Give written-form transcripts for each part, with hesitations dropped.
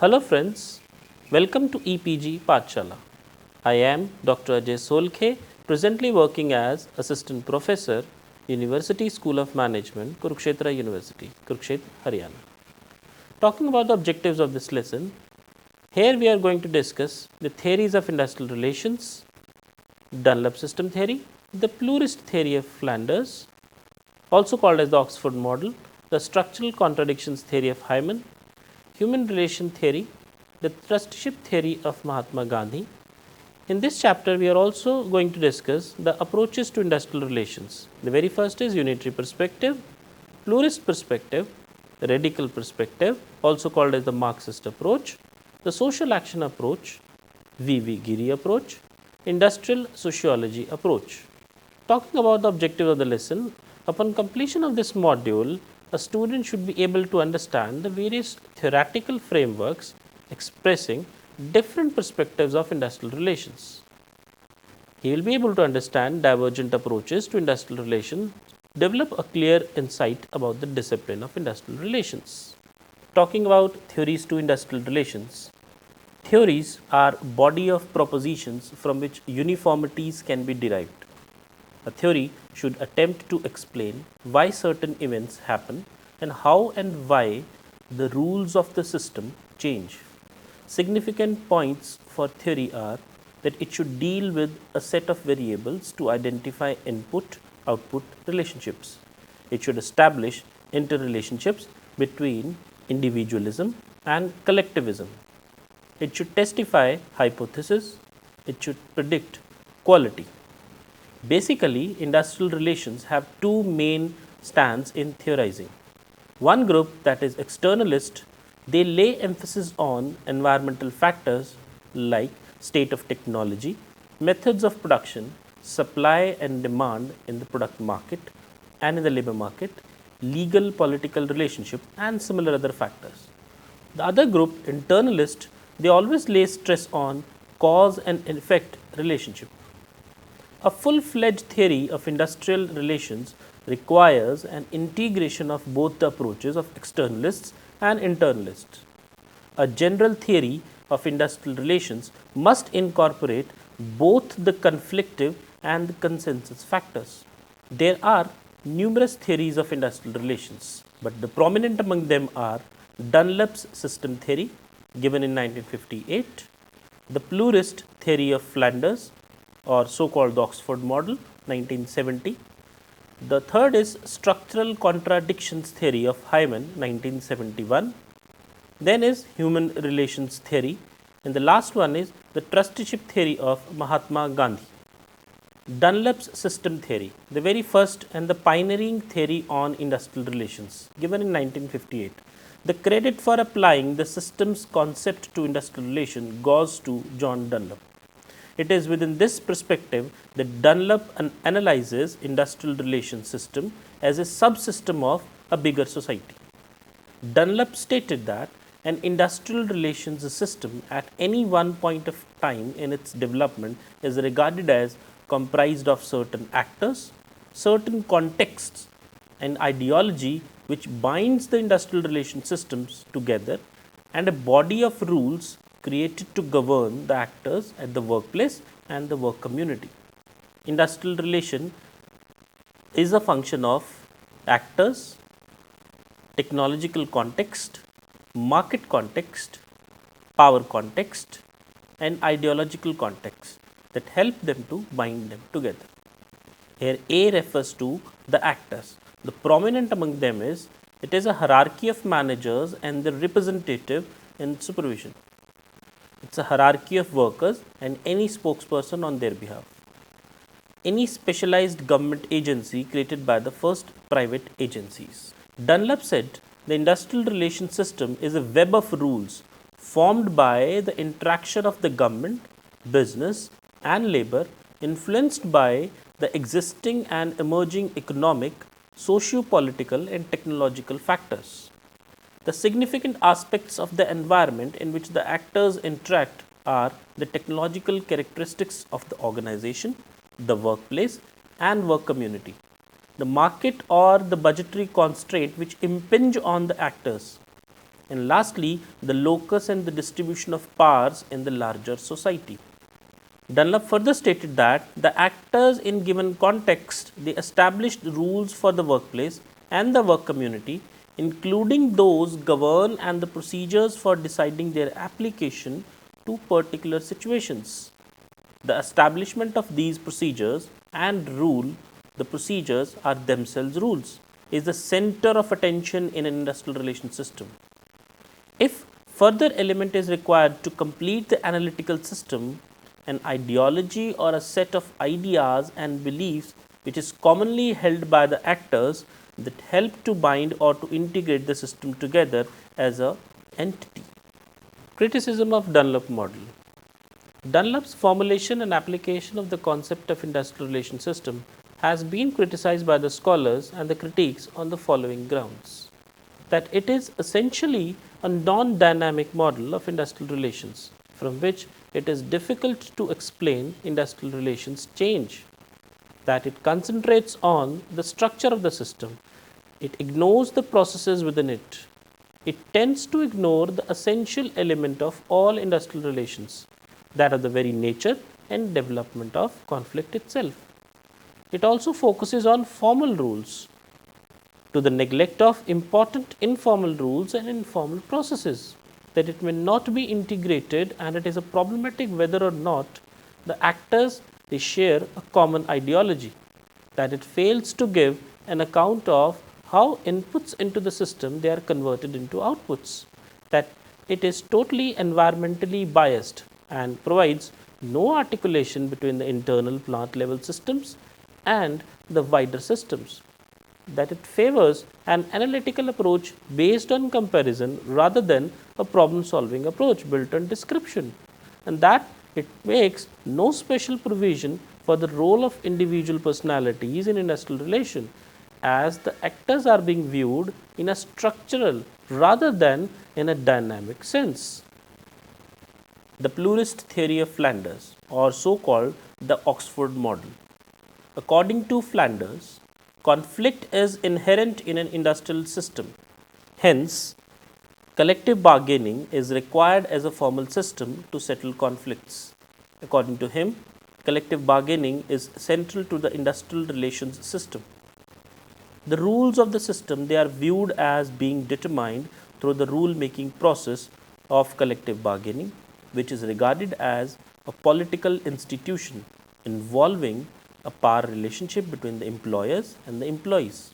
Hello friends, welcome to EPG Pathshala. I am Dr. Ajay Solkhe, presently working as Assistant Professor, University School of Management, Kurukshetra University, Kurukshetra, Haryana. Talking about the objectives of this lesson, here we are going to discuss the theories of industrial relations, Dunlop system theory, the plurist theory of Flanders, also called as the Oxford model, the structural contradictions theory of Hyman, human relation theory, the trusteeship theory of Mahatma Gandhi. In this chapter, we are also going to discuss the approaches to industrial relations. The very first is unitary perspective, plurist perspective, radical perspective, also called as the Marxist approach, the social action approach, V.V. Giri approach, industrial sociology approach. Talking about the objective of the lesson, upon completion of this module, a student should be able to understand the various theoretical frameworks expressing different perspectives of industrial relations. He will be able to understand divergent approaches to industrial relations, develop a clear insight about the discipline of industrial relations. Talking about theories to industrial relations, theories are body of propositions from which uniformities can be derived. A theory should attempt to explain why certain events happen and how and why the rules of the system change. Significant points for theory are that it should deal with a set of variables to identify input output relationships. It should establish interrelationships between individualism and collectivism. It should testify hypothesis. It should predict quality. Basically, industrial relations have two main stands in theorizing. One group, that is externalist, they lay emphasis on environmental factors like state of technology, methods of production, supply and demand in the product market and in the labor market, legal political relationship and similar other factors. The other group, internalist, they always lay stress on cause and effect relationship. A full-fledged theory of industrial relations requires an integration of both the approaches of externalists and internalists. A general theory of industrial relations must incorporate both the conflictive and the consensus factors. There are numerous theories of industrial relations, but the prominent among them are Dunlop's system theory, given in 1958, the plurist theory of Flanders, or so-called the Oxford model, 1970. The third is structural contradictions theory of Hyman, 1971. Then is human relations theory, and the last one is the trusteeship theory of Mahatma Gandhi. Dunlop's system theory, the very first and the pioneering theory on industrial relations, given in 1958. The credit for applying the system's concept to industrial relation goes to John Dunlop. It is within this perspective that Dunlop analyzes industrial relations system as a subsystem of a bigger society. Dunlop stated that an industrial relations system at any one point of time in its development is regarded as comprised of certain actors, certain contexts, and ideology which binds the industrial relation systems together, and a body of rules created to govern the actors at the workplace and the work community. Industrial relation is a function of actors, technological context, market context, power context, and ideological context that help them to bind them together. Here A refers to the actors. The prominent among them is it is a hierarchy of managers and the representative in supervision. It's a hierarchy of workers and any spokesperson on their behalf. Any specialized government agency created by the first private agencies. Dunlop said the industrial relation system is a web of rules formed by the interaction of the government, business, and labor, influenced by the existing and emerging economic, socio-political, and technological factors. The significant aspects of the environment in which the actors interact are the technological characteristics of the organization, the workplace, and work community, the market or the budgetary constraint which impinge on the actors, and lastly, the locus and the distribution of powers in the larger society. Dunlop further stated that the actors in given context they established rules for the workplace and the work community, including those govern and the procedures for deciding their application to particular situations. The establishment of these procedures and rule, the procedures are themselves rules, is the center of attention in an industrial relation system. If further element is required to complete the analytical system, an ideology or a set of ideas and beliefs which is commonly held by the actors that help to bind or to integrate the system together as a entity. Criticism of Dunlop model. Dunlop's formulation and application of the concept of industrial relation system has been criticized by the scholars and the critics on the following grounds: that it is essentially a non-dynamic model of industrial relations, from which it is difficult to explain industrial relations change, that it concentrates on the structure of the system, it ignores the processes within it, it tends to ignore the essential element of all industrial relations, that of the very nature and development of conflict itself. It also focuses on formal rules to the neglect of important informal rules and informal processes, that it may not be integrated, and it is a problematic whether or not the actors they share a common ideology, that it fails to give an account of how inputs into the system they are converted into outputs, that it is totally environmentally biased and provides no articulation between the internal plant level systems and the wider systems, that it favors an analytical approach based on comparison rather than a problem solving approach built on description, and that it makes no special provision for the role of individual personalities in industrial relation, as the actors are being viewed in a structural rather than in a dynamic sense. The pluralist theory of Flanders, or so called the Oxford model. According to Flanders, conflict is inherent in an industrial system. Hence, collective bargaining is required as a formal system to settle conflicts. According to him, collective bargaining is central to the industrial relations system. The rules of the system they are viewed as being determined through the rule making process of collective bargaining, which is regarded as a political institution involving a power relationship between the employers and the employees.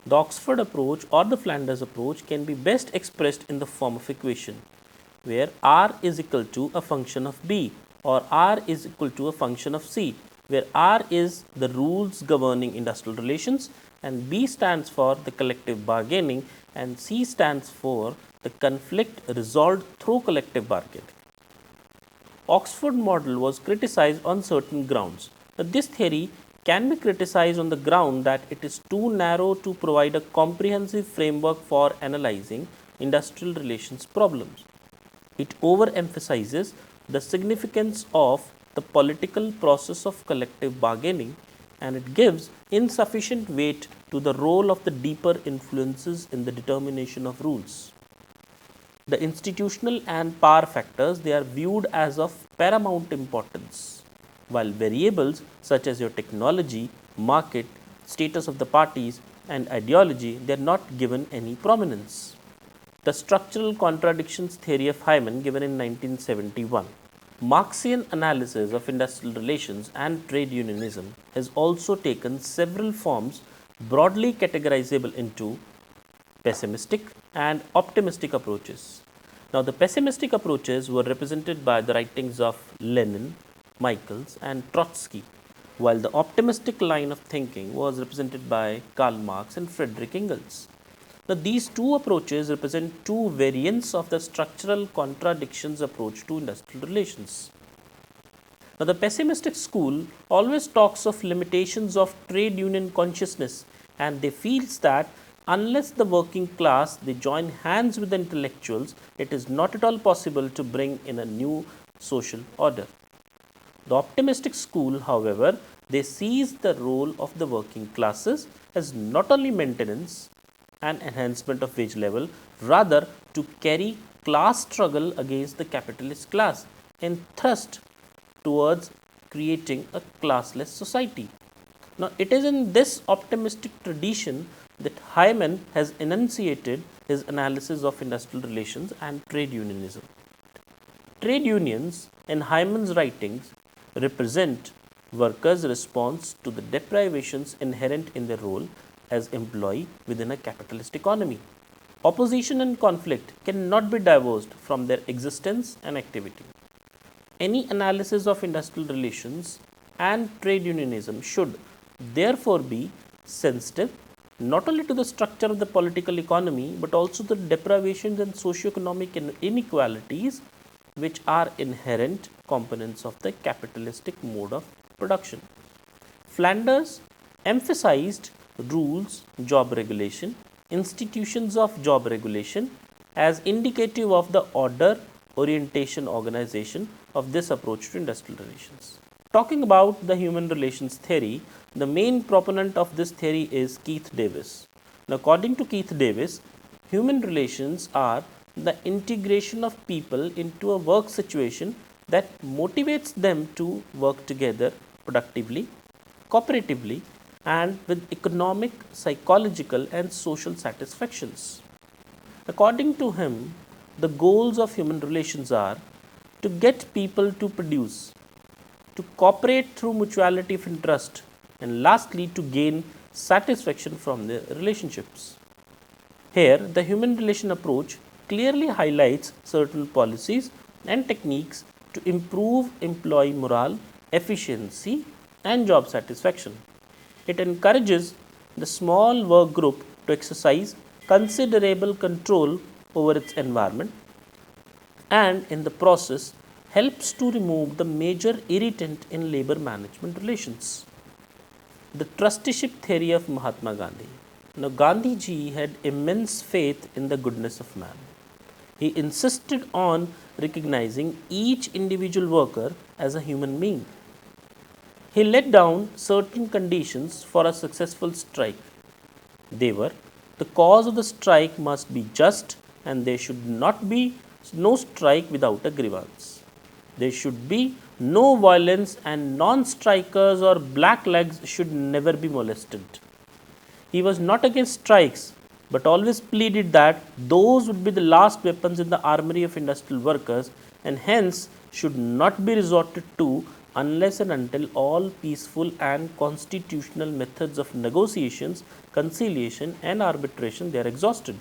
The Oxford approach or the Flanders approach can be best expressed in the form of equation, where R is equal to a function of B or R is equal to a function of C, where R is the rules governing industrial relations and B stands for the collective bargaining and C stands for the conflict resolved through collective bargaining. Oxford model was criticized on certain grounds. But this theory can be criticized on the ground that it is too narrow to provide a comprehensive framework for analyzing industrial relations problems. It overemphasizes the significance of the political process of collective bargaining, and it gives insufficient weight to the role of the deeper influences in the determination of rules. The institutional and power factors they are viewed as of paramount importance, while variables such as your technology, market, status of the parties and ideology they are not given any prominence. The structural contradictions theory of Hyman given in 1971. Marxian analysis of industrial relations and trade unionism has also taken several forms broadly categorizable into pessimistic and optimistic approaches. Now, the pessimistic approaches were represented by the writings of Lenin, Michaels and Trotsky, while the optimistic line of thinking was represented by Karl Marx and Friedrich Engels. Now, these two approaches represent two variants of the structural contradictions approach to industrial relations. Now, the pessimistic school always talks of limitations of trade union consciousness, and they feels that unless the working class they join hands with the intellectuals, it is not at all possible to bring in a new social order. The optimistic school, however, they sees the role of the working classes as not only maintenance and enhancement of wage level, rather to carry class struggle against the capitalist class and thrust towards creating a classless society. Now, it is in this optimistic tradition that Hyman has enunciated his analysis of industrial relations and trade unionism. Trade unions, in Hyman's writings, represent workers' response to the deprivations inherent in their role as employee within a capitalist economy. Opposition and conflict cannot be divorced from their existence and activity. Any analysis of industrial relations and trade unionism should therefore be sensitive not only to the structure of the political economy but also the deprivations and socio-economic inequalities which are inherent components of the capitalistic mode of production. Flanders emphasized rules, job regulation, institutions of job regulation as indicative of the order, orientation, organization of this approach to industrial relations. Talking about the human relations theory, the main proponent of this theory is Keith Davis. Now, according to Keith Davis, human relations are the integration of people into a work situation that motivates them to work together productively, cooperatively, and with economic, psychological, and social satisfactions. According to him, the goals of human relations are to get people to produce, to cooperate through mutuality of interest, and lastly, to gain satisfaction from their relationships. Here, the human relation approach clearly highlights certain policies and techniques to improve employee morale, efficiency, and job satisfaction. It encourages the small work group to exercise considerable control over its environment and in the process helps to remove the major irritant in labor management relations. The trusteeship theory of Mahatma Gandhi. Now, Gandhiji had immense faith in the goodness of man. He insisted on recognizing each individual worker as a human being. He laid down certain conditions for a successful strike. They were: the cause of the strike must be just and there should not be no strike without a grievance. There should be no violence and non-strikers or blacklegs should never be molested. He was not against strikes but always pleaded that those would be the last weapons in the armory of industrial workers and hence should not be resorted to unless and until all peaceful and constitutional methods of negotiations, conciliation and arbitration they are exhausted.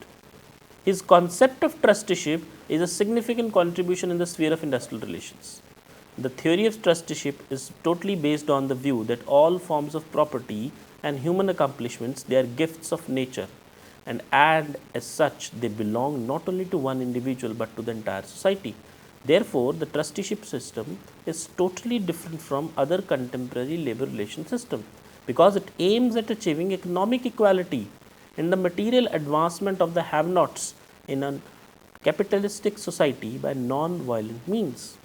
His concept of trusteeship is a significant contribution in the sphere of industrial relations. The theory of trusteeship is totally based on the view that all forms of property and human accomplishments they are gifts of nature and as such they belong not only to one individual but to the entire society. Therefore, the trusteeship system is totally different from other contemporary labor relation system because it aims at achieving economic equality and the material advancement of the have-nots in a capitalistic society by non-violent means.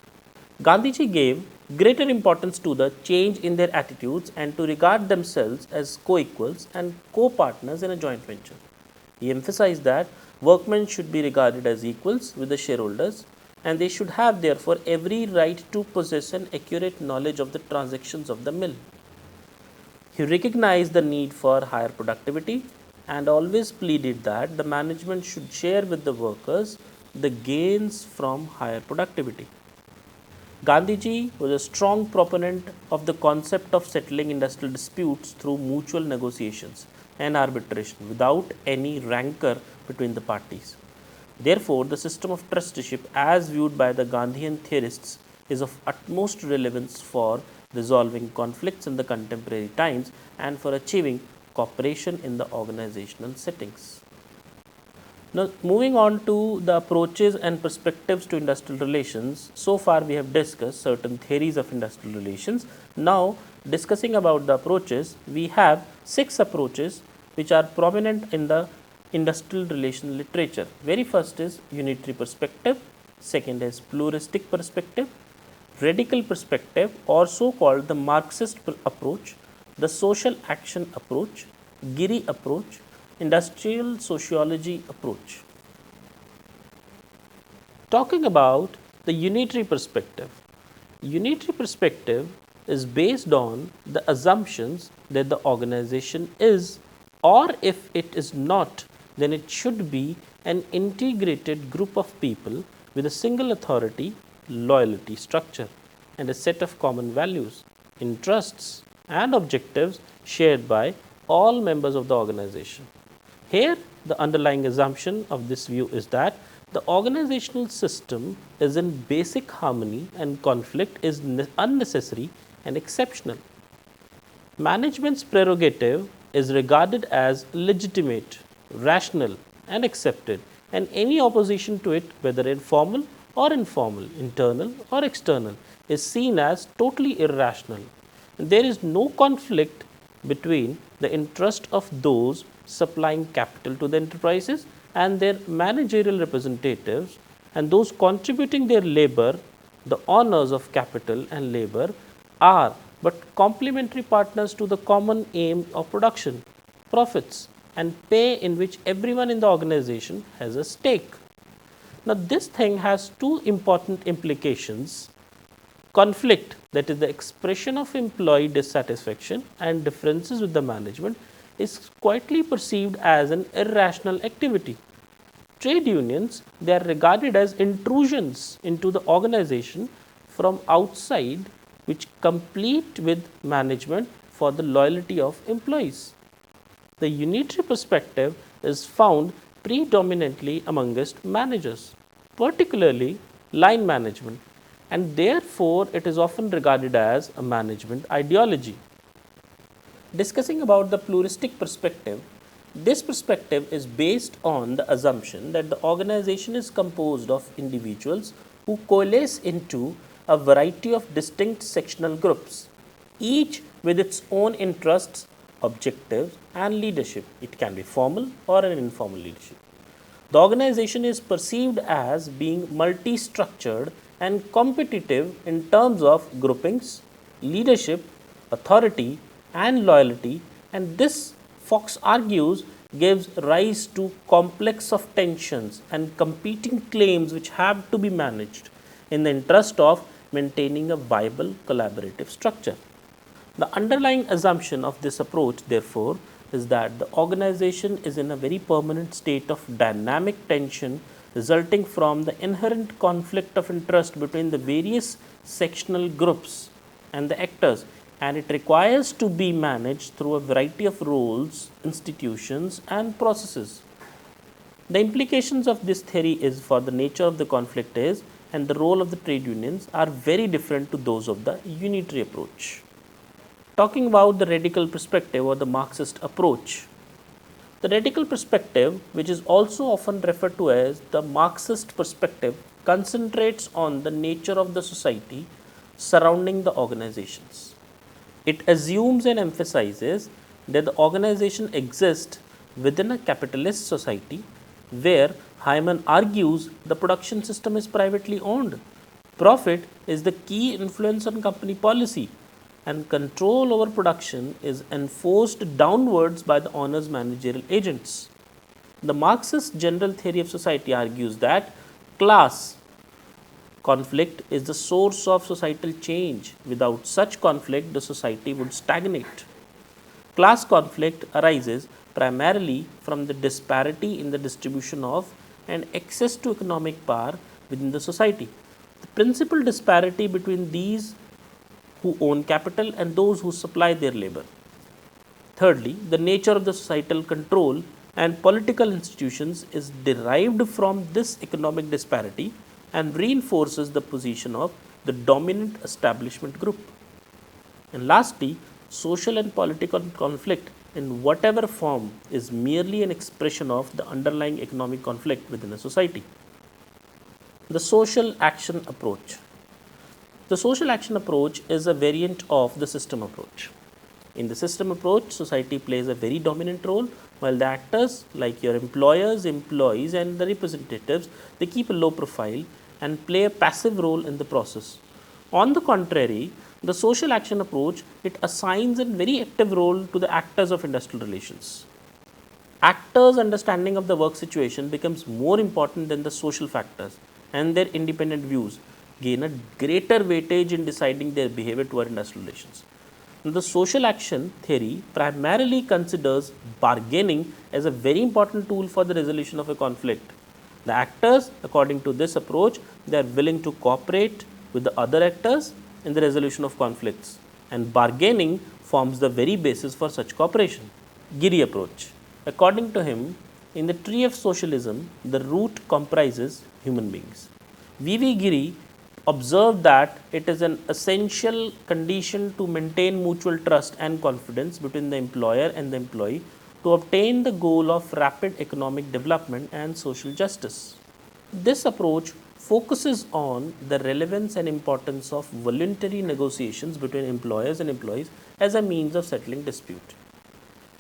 Gandhiji gave greater importance to the change in their attitudes and to regard themselves as co-equals and co-partners in a joint venture. He emphasized that workmen should be regarded as equals with the shareholders and they should have therefore every right to possess an accurate knowledge of the transactions of the mill. He recognized the need for higher productivity and always pleaded that the management should share with the workers the gains from higher productivity. Gandhiji was a strong proponent of the concept of settling industrial disputes through mutual negotiations and arbitration without any rancor between the parties. Therefore, the system of trusteeship as viewed by the Gandhian theorists is of utmost relevance for resolving conflicts in the contemporary times and for achieving cooperation in the organizational settings. Now, moving on to the approaches and perspectives to industrial relations, so far we have discussed certain theories of industrial relations. Now, discussing about the approaches, we have 6 approaches which are prominent in the industrial relation literature. Very first is unitary perspective, second is pluralistic perspective, radical perspective or so called the Marxist approach, the social action approach, Giri approach, industrial sociology approach. Talking about the unitary perspective. Unitary perspective is based on the assumptions that the organization is, or if it is not, then it should be an integrated group of people with a single authority, loyalty structure, and a set of common values, interests, and objectives shared by all members of the organization. Here, the underlying assumption of this view is that the organizational system is in basic harmony and conflict is unnecessary and exceptional. Management's prerogative is regarded as legitimate, rational, and accepted, and any opposition to it, whether informal or informal, internal or external, is seen as totally irrational. There is no conflict between the interest of those supplying capital to the enterprises and their managerial representatives, and those contributing their labor. The owners of capital and labor are but complementary partners to the common aim of production, profits, and pay in which everyone in the organization has a stake. Now, this thing has two important implications. Conflict, that is the expression of employee dissatisfaction and differences with the management, is quietly perceived as an irrational activity. Trade unions, they are regarded as intrusions into the organization from outside which compete with management for the loyalty of employees. The unitary perspective is found predominantly amongst managers, particularly line management, and therefore it is often regarded as a management ideology. Discussing about the pluralistic perspective, this perspective is based on the assumption that the organization is composed of individuals who coalesce into a variety of distinct sectional groups, each with its own interests, objectives, and leadership. It can be formal or an informal leadership. The organization is perceived as being multi-structured and competitive in terms of groupings, leadership, authority, and loyalty, and this, Fox argues, gives rise to complex of tensions and competing claims which have to be managed in the interest of maintaining a viable collaborative structure. The underlying assumption of this approach, therefore, is that the organization is in a very permanent state of dynamic tension resulting from the inherent conflict of interest between the various sectional groups and the actors, and it requires to be managed through a variety of roles, institutions, and processes. The implications of this theory is for the nature of the conflict is, and the role of the trade unions are very different to those of the unitary approach. Talking about the radical perspective or the Marxist approach. The radical perspective, which is also often referred to as the Marxist perspective, concentrates on the nature of the society surrounding the organizations. It assumes and emphasizes that the organization exists within a capitalist society where Hyman argues the production system is privately owned. Profit is the key influence on company policy, and control over production is enforced downwards by the owner's managerial agents. The Marxist general theory of society argues that class conflict is the source of societal change. Without such conflict, the society would stagnate. Class conflict arises primarily from the disparity in the distribution of and access to economic power within the society. The principal disparity between these who own capital and those who supply their labor. Thirdly, the nature of the societal control and political institutions is derived from this economic disparity and reinforces the position of the dominant establishment group. And lastly, social and political conflict in whatever form is merely an expression of the underlying economic conflict within a society. The social action approach. The social action approach is a variant of the system approach. In the system approach, society plays a very dominant role, while the actors like your employers, employees, and the representatives, they keep a low profile and play a passive role in the process. On the contrary, the social action approach, it assigns a very active role to the actors of industrial relations. actors' understanding of the work situation becomes more important than the social factors, and their independent views gain a greater weightage in deciding their behavior toward industrial relations. Now, the social action theory primarily considers bargaining as a very important tool for the resolution of a conflict. The actors, according to this approach, they are willing to cooperate with the other actors in the resolution of conflicts, and bargaining forms the very basis for such cooperation. Giri approach. According to him, in the tree of socialism, the root comprises human beings. V.V. Giri observed that it is an essential condition to maintain mutual trust and confidence between the employer and the employee to obtain the goal of rapid economic development and social justice. This approach focuses on the relevance and importance of voluntary negotiations between employers and employees as a means of settling dispute.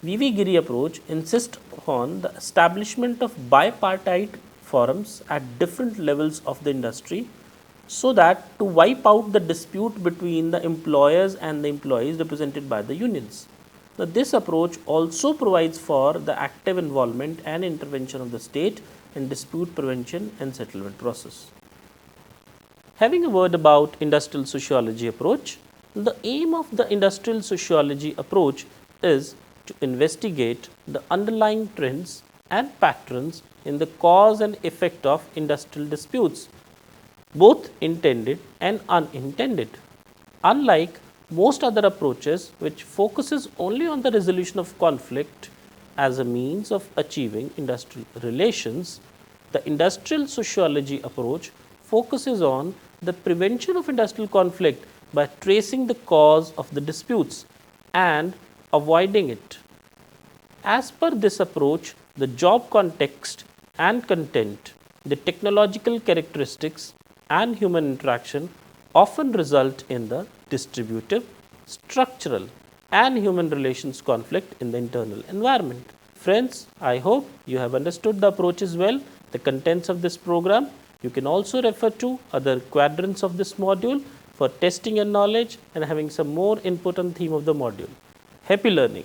V.V. Giri approach insists on the establishment of bipartite forums at different levels of the industry so that to wipe out the dispute between the employers and the employees represented by the unions. Now, this approach also provides for the active involvement and intervention of the state in dispute prevention and settlement process. Having a word about industrial sociology approach, the aim of the industrial sociology approach is to investigate the underlying trends and patterns in the cause and effect of industrial disputes, both intended and unintended. Unlike most other approaches which focuses only on the resolution of conflict as a means of achieving industrial relations, the industrial sociology approach focuses on the prevention of industrial conflict by tracing the cause of the disputes and avoiding it. As per this approach, the job context and content, the technological characteristics and human interaction often result in the distributive, structural and human relations conflict in the internal environment. Friends, I hope you have understood the approaches well, the contents of this program. You can also refer to other quadrants of this module for testing your knowledge and having some more input on theme of the module. Happy learning!